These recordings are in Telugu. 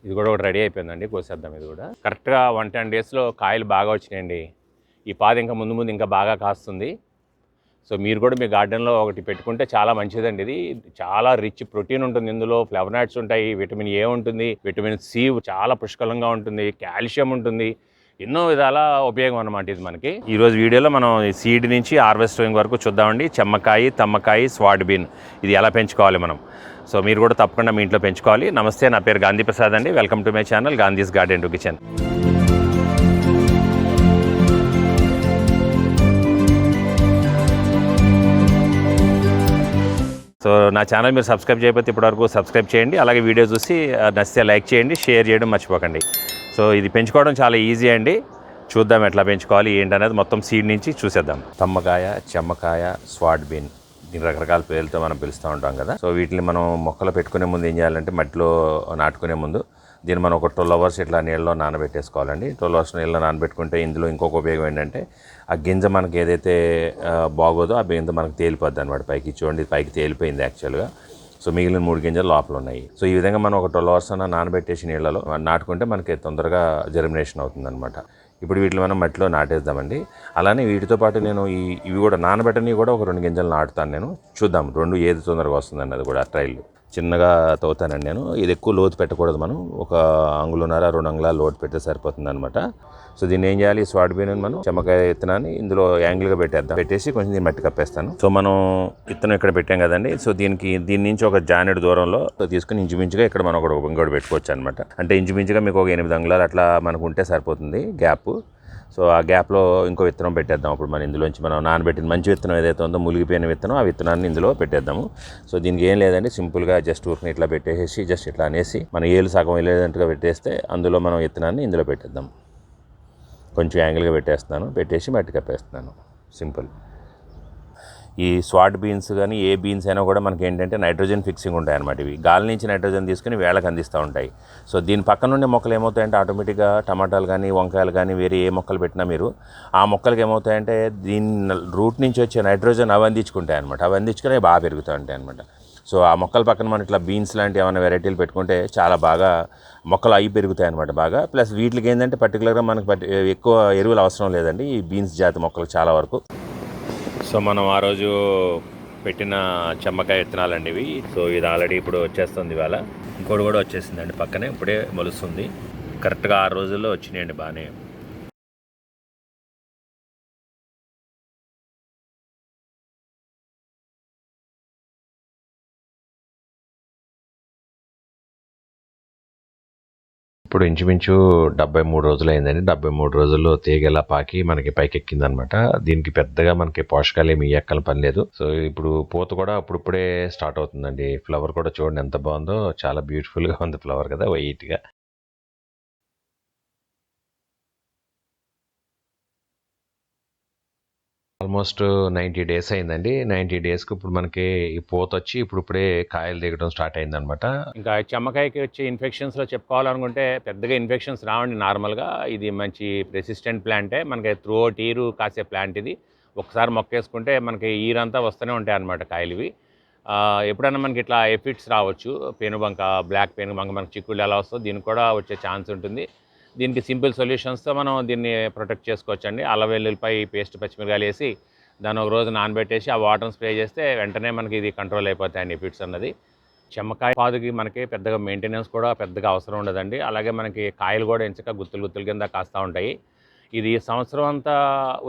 ఇది కూడా ఒకటి రెడీ అయిపోయిందండి, కోసేద్దాం. ఇది కూడా కరెక్ట్గా 110 డేస్లో కాయలు బాగా వచ్చినాయండి. ఈ పాది ఇంకా ముందు ముందు ఇంకా బాగా కాస్తుంది. సో మీరు కూడా మీ గార్డెన్లో ఒకటి పెట్టుకుంటే చాలా మంచిదండి. ఇది చాలా రిచ్ ప్రోటీన్ ఉంటుంది, ఇందులో ఫ్లవనాయిడ్స్ ఉంటాయి, విటమిన్ ఏ ఉంటుంది, విటమిన్ సి చాలా పుష్కలంగా ఉంటుంది, కాల్షియం ఉంటుంది, ఎన్నో విధాల ఉపయోగం అన్నమాట ఇది మనకి. ఈరోజు వీడియోలో మనం సీడ్ నుంచి హార్వెస్టింగ్ వరకు చూద్దామండి. చెమ్మకాయ, తమ్మకాయ, స్వాడ్ బీన్ ఇది ఎలా పెంచుకోవాలి మనం. సో మీరు కూడా తప్పకుండా మీ ఇంట్లో పెంచుకోవాలి. నమస్తే, నా పేరు గాంధీ ప్రసాద్ అండి. Welcome to my channel Gandhi's garden to kitchen. So నా ఛానల్ మీరు సబ్స్క్రైబ్ చేయకపోతే ఇప్పటివరకు సబ్స్క్రైబ్ చేయండి. అలాగే వీడియో చూసి నచ్చితే లైక్ చేయండి, షేర్ చేయడం మర్చిపోకండి. సో ఇది పెంచుకోవడం చాలా ఈజీ అండి. చూద్దాం ఎట్లా పెంచుకోవాలి ఏంటనేది మొత్తం సీడ్ నుంచి చూసేద్దాం. తమ్మకాయ, చెమ్మకాయ, స్వాడ్ బీన్ దీని రకరకాల పేర్లతో మనం పిలుస్తూ ఉంటాం కదా. సో వీటిని మనం మొక్కలు పెట్టుకునే ముందు ఏం చేయాలంటే మట్టిలో నాటుకునే ముందు దీన్ని మనం ఒక 12 అవర్స్ ఇట్లా నీళ్ళలో నానబెట్టేసుకోవాలండి. 12 అవర్స్ నీళ్ళలో నానబెట్టుకుంటే ఇందులో ఇంకొక ఉపయోగం ఏంటంటే ఆ గింజ మనకి ఏదైతే బాగోదో ఆ గింజ మనకు తేలిపోద్ది అనమాట పైకి. చూడండి పైకి తేలిపోయింది యాక్చువల్గా. సో మిగిలిన 3 గింజలు లోపల ఉన్నాయి. సో ఈ విధంగా మనం ఒక 12 అవర్స్ అన్న నానబెట్టేసి నీళ్ళలో నాటుకుంటే మనకి తొందరగా జర్మినేషన్ అవుతుంది అనమాట. ఇప్పుడు వీటిని మనం మట్టిలో నాటేద్దామండి. అలానే వీటితో పాటు నేను ఇవి కూడా నానబెట్టని కూడా ఒక 2 గింజలు నాటుతాను నేను. చూద్దాం 2 ఏది తొందరగా వస్తుందండి. అది కూడా ట్రైల్ చిన్నగా తవ్వుతానండి నేను. ఇది ఎక్కువ లోతు పెట్టకూడదు, మనం ఒక 1 అంగుళన్నర 2 అంగుళాలు లోతు పెడితే సరిపోతుంది అనమాట. సో దీన్ని ఏం చేయాలి, స్వాడ్ బీన్ మనం చెమ్మకాయ విత్తనాన్ని ఇందులో యాంగిల్గా పెట్టేద్దాం. పెట్టేసి కొంచెం దీన్ని మట్టి కప్పేస్తాను. సో మనం విత్తనం ఇక్కడ పెట్టాం కదండి. సో దీని నుంచి ఒక జానెడు దూరంలో తీసుకుని ఇంచుమించుగా ఇక్కడ మనం ఇంకోటి పెట్టుకోవచ్చు అనమాట. అంటే ఇంచుమించుగా మీకు ఒక 8 అంగుళాలు అట్లా మనకు ఉంటే సరిపోతుంది గ్యాప్. సో ఆ గ్యాప్లో ఇంకో విత్తనం పెట్టేద్దాం. అప్పుడు మనం ఇందులోంచి మనం నానబెట్టిన మంచి విత్తనం ఏదైతే ఉందో, ములిగిపోయిన విత్తనం, ఆ విత్తనాన్ని ఇందులో పెట్టేద్దాము. సో దీనికి ఏం లేదండి, సింపుల్గా జస్ట్ ఊరిని ఇట్లా పెట్టేసి జస్ట్ ఇట్లా అనేసి మన ఏలు సగం వెళ్ళేటట్టుగా పెట్టేస్తే అందులో మనం విత్తనాన్ని ఇందులో పెట్టేద్దాం. కొంచెం యాంగిల్గా పెట్టేస్తున్నాను, పెట్టేసి మట్టి కప్పేస్తున్నాను. సింపుల్. ఈ స్వాడ్ బీన్స్ కానీ ఏ బీన్స్ అయినా కూడా మనకి ఏంటంటే నైట్రోజన్ ఫిక్సింగ్ ఉంటాయి అన్నమాట. ఇవి గాలి నుంచి నైట్రోజన్ తీసుకుని వేళ్ళకి అందిస్తూ ఉంటాయి. సో దీని పక్కన నుండి మొక్కలు ఏమవుతాయంటే ఆటోమేటిక్గా టమాటాలు కానీ వంకాయలు కానీ వేరే ఏ మొక్కలు పెట్టినా మీరు ఆ మొక్కలకి ఏమవుతాయంటే దీని రూట్ నుంచి వచ్చే నైట్రోజన్ అవి అందించుకుంటాయి అనమాట. అవి అందించుకునే బాగా పెరుగుతూ ఉంటాయి అనమాట. సో ఆ మొక్కల పక్కన మనం ఇట్లా బీన్స్ లాంటి ఏమైనా వెరైటీలు పెట్టుకుంటే చాలా బాగా మొక్కలు అవి పెరుగుతాయి అనమాట బాగా. ప్లస్ వీటికి ఏంటంటే పర్టికులర్గా మనకు ఎక్కువ ఎరువులు అవసరం లేదండి ఈ బీన్స్ జాతి మొక్కలకు చాలా వరకు. సో మనం ఆ రోజు పెట్టిన చెమ్మకాయ విత్తనాలండి ఇవి. సో ఇది ఆల్రెడీ ఇప్పుడు వచ్చేస్తుంది, ఇవాళ ఇంకోటి కూడా వచ్చేసిందండి పక్కనే, ఇప్పుడే మొలుస్తుంది. కరెక్ట్గా 6 రోజుల్లో వచ్చినాయండి బాగానే. ఇప్పుడు ఇంచుమించు 73 రోజులు అయిందండి. 73 రోజుల్లో తీగలా పాకి మనకి పైకి ఎక్కిందనమాట. దీనికి పెద్దగా మనకి పోషకాలు ఏమి ఇయ్యక్కల పని లేదు. సో ఇప్పుడు పూత కూడా అప్పుడిప్పుడే స్టార్ట్ అవుతుందండి. ఫ్లవర్ కూడా చూడండి ఎంత బాగుందో, చాలా బ్యూటిఫుల్గా ఉంది ఫ్లవర్ కదా, వైట్గా. ఆల్మోస్ట్ 90 డేస్ అయిందండి. 90 డేస్కి ఇప్పుడు మనకి ఈ పూత వచ్చి ఇప్పుడే కాయలు దిగడం స్టార్ట్ అయిందనమాట. ఇంకా చెమ్మకాయకి వచ్చే ఇన్ఫెక్షన్స్లో చెప్పుకోవాలనుకుంటే పెద్దగా ఇన్ఫెక్షన్స్ రావండి నార్మల్గా. ఇది మంచి రెసిస్టెంట్ ప్లాంటే, మనకి త్రూ అవుట్ ఇయర్ కాసే ప్లాంట్ ఇది. ఒకసారి మొక్కేసుకుంటే మనకి ఇయర్ అంతా వస్తూనే ఉంటాయి అన్నమాట కాయలు ఇవి. ఎప్పుడైనా మనకి ఇట్లా ఎఫిడ్స్ రావచ్చు, పేనుబంక, బ్లాక్ పేనుబంక, మనకి చిక్కుళ్ళు ఎలా వస్తుందో దీనికి కూడా వచ్చే ఛాన్స్ ఉంటుంది. దీనికి సింపుల్ సొల్యూషన్స్తో మనం దీన్ని ప్రొటెక్ట్ చేసుకోవచ్చండి. అల్లం వెల్లుల్లిపాయ పేస్ట్, పచ్చిమిరకాయలు వేసి దాన్ని ఒక రోజు నానబెట్టేసి ఆ వాటర్ని స్ప్రే చేస్తే వెంటనే మనకి ఇది కంట్రోల్ అయిపోతాయండి ఎఫిడ్స్ అన్నది. చెమ్మకాయ పాదుకి మనకి పెద్దగా మెయింటెనెన్స్ కూడా పెద్దగా అవసరం ఉండదండి. అలాగే మనకి కాయలు కూడా ఎంచక గుత్తులు గుత్తుల కింద కాస్తూ ఉంటాయి. ఇది సంవత్సరం అంతా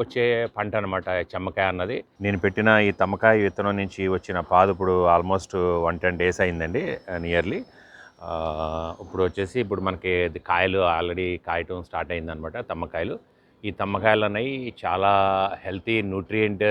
వచ్చే పంట అనమాట చెమ్మకాయ అన్నది. నేను పెట్టిన ఈ తమ్మకాయ విత్తనం నుంచి వచ్చిన పాదు ఇప్పుడు ఆల్మోస్ట్ 110 డేస్ అయిందండి నియర్లీ. ఇప్పుడు మనకి కాయలు ఆల్రెడీ కాయటం స్టార్ట్ అయిందనమాట తమ్మకాయలు. ఈ తమ్మకాయలు అనేవి చాలా హెల్తీ, న్యూట్రియంట్,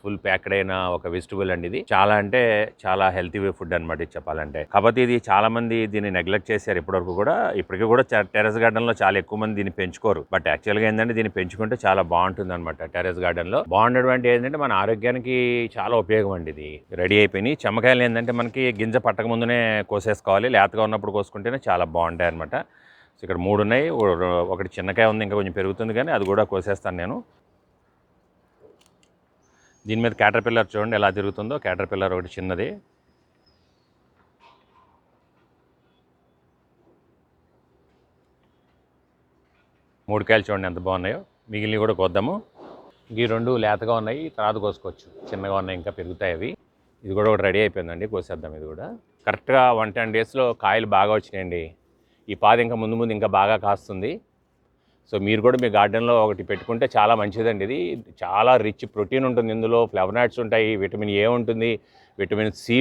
ఫుల్ ప్యాక్డ్ అయిన ఒక వెజిటబుల్ అండి. ఇది చాలా అంటే చాలా హెల్తీ ఫుడ్ అనమాట ఇది చెప్పాలంటే. కాకపోతే ఇది చాలా మంది దీన్ని నెగ్లెక్ట్ చేశారు ఇప్పటివరకు కూడా. ఇప్పటికీ కూడా టెర్రస్ గార్డెన్లో చాలా ఎక్కువ మంది దీన్ని పెంచుకోరు. బట్ యాక్చువల్గా ఏంటంటే దీన్ని పెంచుకుంటే చాలా బాగుంటుంది అనమాట. టెర్రస్ గార్డెన్లో బాగుండేటువంటి ఏంటంటే మన ఆరోగ్యానికి చాలా ఉపయోగం అండి. ఇది రెడీ అయిపోయినాయి చెమ్మకాయలు. ఏంటంటే మనకి గింజ పట్టక ముందునే కోసేసుకోవాలి, లేతగా ఉన్నప్పుడు కోసుకుంటేనే చాలా బాగుంటాయి అనమాట. సో ఇక్కడ 3 ఉన్నాయి, ఒకటి చిన్నకాయ ఉంది, ఇంకా కొంచెం పెరుగుతుంది, కానీ అది కూడా కోసేస్తాను నేను. దీని మీద క్యాటర్పిల్లర్ చూడండి ఎలా తిరుగుతుందో. క్యాటర్పిల్లర్ ఒకటి చిన్నది. 3 కాయలు చూడండి ఎంత బాగున్నాయో. మిగిలినవి కూడా కోద్దాము. ఈ 2 లేతగా ఉన్నాయి, తర్వాత కోసుకోవచ్చు. చిన్నగా ఉన్నాయి, ఇంకా పెరుగుతాయి అవి. ఇది కూడా ఒకటి రెడీ అయిపోయిందండి, కోసేద్దాం ఇది కూడా. కరెక్ట్గా 110 డేస్లో కాయలు బాగా వచ్చినాయండి. ఈ పాది ఇంకా ముందు ముందు ఇంకా బాగా కాస్తుంది. సో మీరు కూడా మీ గార్డెన్లో ఒకటి పెట్టుకుంటే చాలా మంచిదండి. ఇది చాలా రిచ్ ప్రోటీన్ ఉంటుంది ఇందులో, ఫ్లవనాయిడ్స్ ఉంటాయి, విటమిన్ ఏ ఉంటుంది, విటమిన్ సి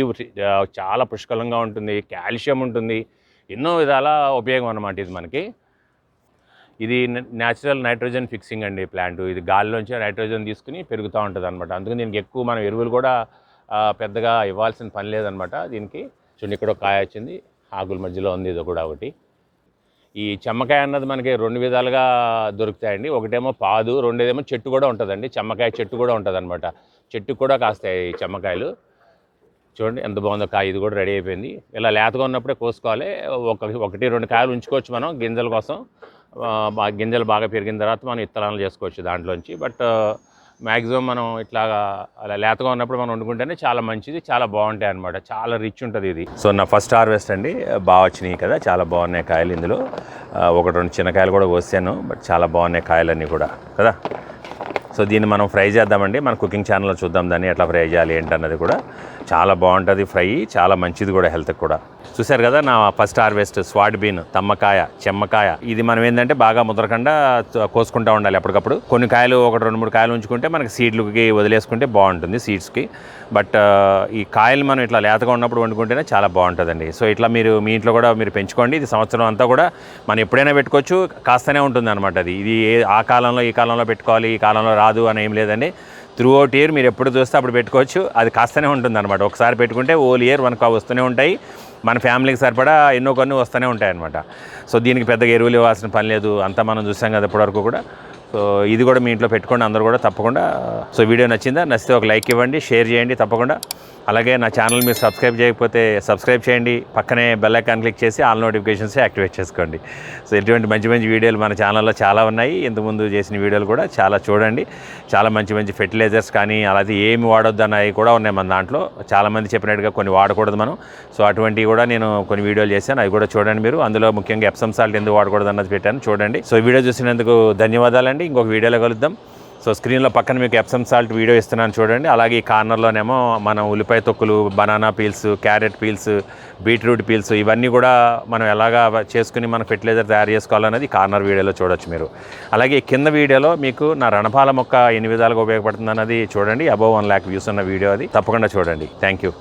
చాలా పుష్కలంగా ఉంటుంది, కాల్షియం ఉంటుంది, ఎన్నో విధాల ఉపయోగం అన్నమాట ఇది మనకి. ఇది న్యాచురల్ నైట్రోజన్ ఫిక్సింగ్ అండి ప్లాంట్. ఇది గాలిలోంచి నైట్రోజన్ తీసుకుని పెరుగుతూ ఉంటుంది అనమాట. అందుకని దీనికి ఎక్కువ మనం ఎరువులు కూడా పెద్దగా ఇవ్వాల్సిన పని లేదనమాట దీనికి. చూడండి ఇక్కడ ఒక కాయ వచ్చింది, ఆకుల మధ్యలో ఉంది ఇది కూడా ఒకటి. ఈ చెమ్మకాయ అన్నది మనకి 2 విధాలుగా దొరుకుతాయండి. ఒకటేమో పాదు, రెండేదేమో చెట్టు కూడా ఉంటుందండి. చెమ్మకాయ చెట్టు కూడా ఉంటుంది అనమాట. చెట్టుకు కూడా కాస్తాయి ఈ చెమ్మకాయలు. చూడండి ఎంత బాగుందో కాయ. ఇది కూడా రెడీ అయిపోయింది. ఇలా లేతగా ఉన్నప్పుడే కోసుకోవాలి. 1-2 కాయలు ఉంచుకోవచ్చు మనం గింజల కోసం. గింజలు బాగా పెరిగిన తర్వాత మనం ఇత్తనాలు చేసుకోవచ్చు దాంట్లోంచి. బట్ మ్యాక్సిమం మనం ఇట్లాగా అలా లేతగా ఉన్నప్పుడు మనం వండుకుంటేనే చాలా మంచిది, చాలా బాగుంటాయి అనమాట. చాలా రిచ్ ఉంటుంది ఇది. సో నా ఫస్ట్ హార్వెస్ట్ అండి, బాగా వచ్చినాయి కదా, చాలా బాగున్నాయి కాయలు. ఇందులో 1-2 చిన్న కాయలు కూడా కోసాను, బట్ చాలా బాగున్నాయి కాయలన్నీ కూడా కదా. సో దీన్ని మనం ఫ్రై చేద్దామండి. మన కుకింగ్ ఛానల్లో చూద్దాం దాన్ని ఎట్లా ఫ్రై చేయాలి ఏంటన్నది కూడా. చాలా బాగుంటుంది ఫ్రై, చాలా మంచిది కూడా హెల్త్కి కూడా. చూశారు కదా నా ఫస్ట్ హార్వెస్ట్ స్వాడ్ బీన్, తమ్మకాయ, చెమ్మకాయ. ఇది మనం ఏంటంటే బాగా ముద్రకుండా కోసుకుంటూ ఉండాలి ఎప్పటికప్పుడు. కొన్ని కాయలు 1-2-3 కాయలు ఉంచుకుంటే మనకి సీడ్లకి వదిలేసుకుంటే బాగుంటుంది సీడ్స్కి. బట్ ఈ కాయలు మనం ఇట్లా లేతగా ఉన్నప్పుడు వండుకుంటేనే చాలా బాగుంటుందండి. సో ఇట్లా మీరు మీ ఇంట్లో కూడా మీరు పెంచుకోండి. ఇది సంవత్సరం అంతా కూడా మనం ఎప్పుడైనా పెట్టుకోవచ్చు, కాస్తనే ఉంటుంది అనమాట. ఇది ఆ కాలంలో ఈ కాలంలో పెట్టుకోవాలి, ఈ కాలంలో రాదు అని ఏం లేదండి. త్రూ అవుట్ ఇయర్ మీరు ఎప్పుడు చూస్తే అప్పుడు పెట్టుకోవచ్చు. అది కాస్తనే ఉంటుంది అనమాట. ఒకసారి పెట్టుకుంటే ఓల్ ఇయర్ మనకు వస్తూనే ఉంటాయి. మన ఫ్యామిలీకి సరిపడా ఎన్నో కొన్ని వస్తూనే ఉంటాయి అనమాట. సో దీనికి పెద్దగా ఎరువులు ఇవ్వాల్సిన పని లేదు. అంతా మనం చూసాం కదా ఇప్పటివరకు కూడా. సో ఇది కూడా మీ ఇంట్లో పెట్టుకోండి అందరూ కూడా తప్పకుండా. సో వీడియో నచ్చిందా? నచ్చితే ఒక లైక్ ఇవ్వండి, షేర్ చేయండి తప్పకుండా. అలాగే నా ఛానల్ మీరు సబ్స్క్రైబ్ చేయకపోతే సబ్స్క్రైబ్ చేయండి. పక్కనే బెల్ ఐకాన్ క్లిక్ చేసి ఆల్ నోటిఫికేషన్స్ యాక్టివేట్ చేసుకోండి. సో ఇటువంటి మంచి మంచి వీడియోలు మన ఛానల్లో చాలా ఉన్నాయి. ఇంతకుముందు చేసిన వీడియోలు కూడా చాలా చూడండి. చాలా మంచి మంచి ఫెర్టిలైజర్స్ కానీ అలాగే ఏమి వాడొద్దు అన్నవి కూడా ఉన్నాయి మన దాంట్లో. చాలామంది చెప్పినట్టుగా కొన్ని వాడకూడదు మనం. సో అటువంటివి కూడా నేను కొన్ని వీడియోలు చేశాను, అవి కూడా చూడండి మీరు. అందులో ముఖ్యంగా ఎప్సమ్ సాల్ట్ ఎందుకు వాడకూడదు అన్నది పెట్టాను, చూడండి. సో వీడియో చూసినందుకు ధన్యవాదాలండి. ఇంకొక వీడియోలో కలుద్దాం. సో స్క్రీన్లో పక్కన మీకు ఎప్సమ్ సాల్ట్ వీడియో ఇస్తున్నాను చూడండి. అలాగే ఈ కార్నర్లోనేమో మనం ఉల్లిపాయ తొక్కులు, banana peels, carrot peels, beetroot peels ఇవన్నీ కూడా మనం ఎలాగా చేసుకుని మన ఫెర్టిలైజర్ తయారు చేసుకోవాలనేది కార్నర్ వీడియోలో చూడొచ్చు మీరు. అలాగే కింద వీడియోలో మీకు నా రణపాల మొక్క ఎన్ని విధాలుగా ఉపయోగపడుతుంది అన్నది చూడండి. అబవ్ 1 lakh వ్యూస్ ఉన్న వీడియో అది, తప్పకుండా చూడండి. Thank you.